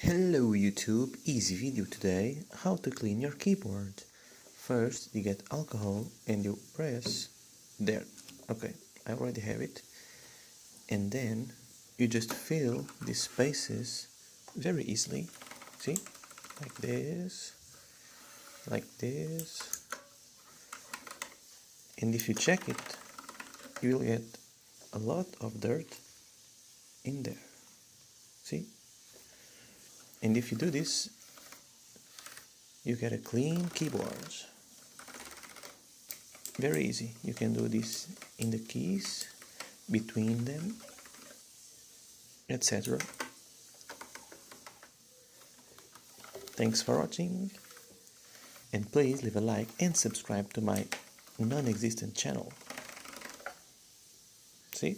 Hello YouTube, easy video today, how to clean your keyboard. First you get alcohol and you press there. Okay, I already have it. And then you just fill these spaces very easily. See? Like this. Like this. And if you check it, you will get a lot of dirt in there. See? And if you do this, you get a clean keyboard. Very easy. You can do this in the keys, between them, etc. Thanks for watching, and please leave a like and subscribe to my non-existent channel. See?